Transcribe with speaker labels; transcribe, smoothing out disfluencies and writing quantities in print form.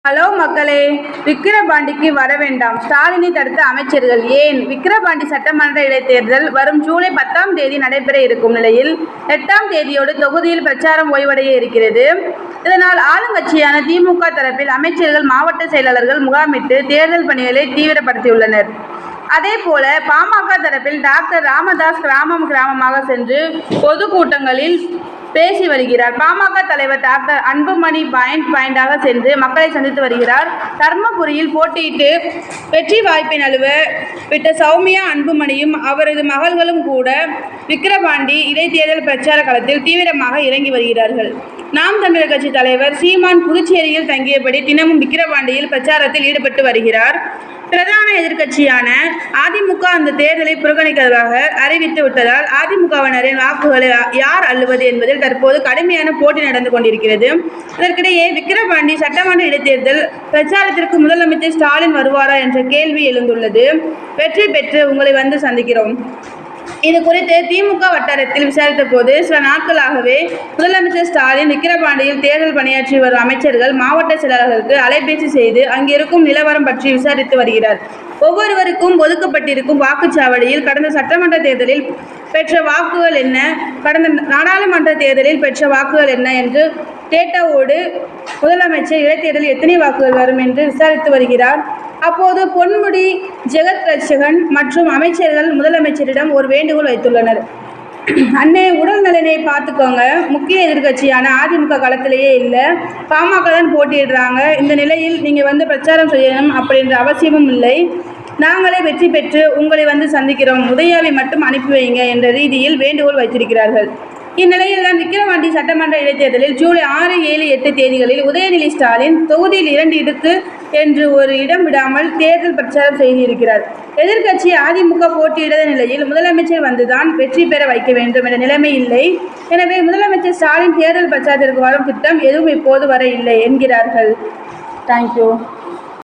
Speaker 1: Hello மக்களே, விக்கிரபாண்டிக்கு வர வேண்டாம் ஸ்டாலினை தடுத்த அமைச்சர்கள் ஏன்? விக்கிரபாண்டி சட்டமன்ற இடைத்தேர்தல் வரும் ஜூலை 10ஆம் தேதி நடைபெற இருக்கும் நிலையில் 8ஆம் தேதியோடு தொகுதியில் பிரச்சாரம் ஓய்வடைய இருக்கிறது. இதனால் ஆளுங்கட்சியான திமுக தரப்பில் அமைச்சர்கள், மாவட்ட செயலாளர்கள் முகாமிட்டு தேர்தல் பணிகளை தீவிரப்படுத்தியுள்ளனர். அதேபோல பாமக தரப்பில் டாக்டர் ராமதாஸ் கிராமமாக சென்று பொதுக்கூட்டங்களில் பேசி வருகிறார். பாமக தலைவர் டாக்டர் அன்புமணி பாயிண்டாக சென்று மக்களை சந்தித்து வருகிறார். தர்மபுரியில் போட்டியிட்டு வெற்றி வாய்ப்பை நழுவ விட்ட சௌமியா அன்புமணியும் அவரது மகள்களும் கூட விக்கிரபாண்டி இடைத்தேர்தல் பிரச்சார களத்தில் தீவிரமாக இறங்கி வருகிறார்கள். நாம் தமிழர் கட்சி தலைவர் சீமான் புதுச்சேரியில் தங்கியபடி தினமும் விக்கிரபாண்டியில் பிரச்சாரத்தில் ஈடுபட்டு வருகிறார். பிரதான எதிர்க்கட்சியான அதிமுக அந்த தேர்தலை புறக்கணிப்பதாக அறிவித்து விட்டதால் அதிமுகவினரின் வாக்குகளை யார் அள்ளுவது என்பதில் தற்போது கடுமையான போட்டி நடந்து கொண்டிருக்கிறது. இதற்கிடையே விக்கிரபாண்டி சட்டமன்ற இடைத்தேர்தல் பிரச்சாரத்திற்கு முதலமைச்சர் ஸ்டாலின் வருவாரா என்ற கேள்வி எழுந்துள்ளது. வெற்றி பெற்று உங்களை வந்து சந்திக்கிறோம். இது குறித்து திமுக வட்டாரத்தில் விசாரித்த போது சில நாட்களாகவே முதலமைச்சர் ஸ்டாலின் விக்கிரபாண்டியில் தேர்தல் பணியாற்றி வரும் அமைச்சர்கள், மாவட்ட செயலாளர்களுக்கு அலைபேசி செய்து அங்கிருக்கும் நிலவரம் பற்றி விசாரித்து வருகிறார். ஒவ்வொருவருக்கும் ஒதுக்கப்பட்டிருக்கும் வாக்குச்சாவடியில் கடந்த சட்டமன்ற தேர்தலில் பெற்ற வாக்குகள் என்ன, கடந்த நாடாளுமன்ற தேர்தலில் பெற்ற வாக்குகள் என்ன என்று டேட்டாவோடு முதலமைச்சர் இடைத்தேர்தலில் எத்தனை வாக்குகள் வரும் என்று விசாரித்து வருகிறார். அப்போது பொன்முடி, ஜெகத் ரட்சகன் மற்றும் அமைச்சர்கள் முதலமைச்சரிடம் ஒரு வேண்டுகோள் வைத்துள்ளனர். அன்னை உடல் நலனை பார்த்துக்கோங்க. முக்கிய எதிர்க்கட்சியான அதிமுக களத்திலேயே இல்லை, பாமக தான் போட்டியிடுறாங்க. இந்த நிலையில் நீங்கள் வந்து பிரச்சாரம் செய்யணும் அப்படின்ற அவசியமும் இல்லை. நாங்களே வெற்றி பெற்று உங்களை வந்து சந்திக்கிறோம். உதயாவை மட்டும் அனுப்பி வைங்க என்ற ரீதியில் வேண்டுகோள் வைத்திருக்கிறார்கள். இந்நிலையில் தான் விக்கிரவாண்டி சட்டமன்ற இடைத்தேர்தலில் ஜூலை 6, 7, 8 தேதிகளில் உதயநிதி ஸ்டாலின் தொகுதியில் 2 இடுக்கு என்று ஒரு இடம் விடாமல் தேர்தல் பிரச்சாரம் செய்திருக்கிறார். எதிர்க்கட்சி அதிமுக போட்டியிடாத நிலையில் முதலமைச்சர் வந்துதான் வெற்றி பெற வைக்க வேண்டும் என்ற நிலைமை இல்லை. எனவே முதலமைச்சர் ஸ்டாலின் தேர்தல் பிரச்சாரத்திற்கு வரும் திட்டம் எதுவும் இப்போது வரை இல்லை என்கிறார்கள். தேங்க்யூ.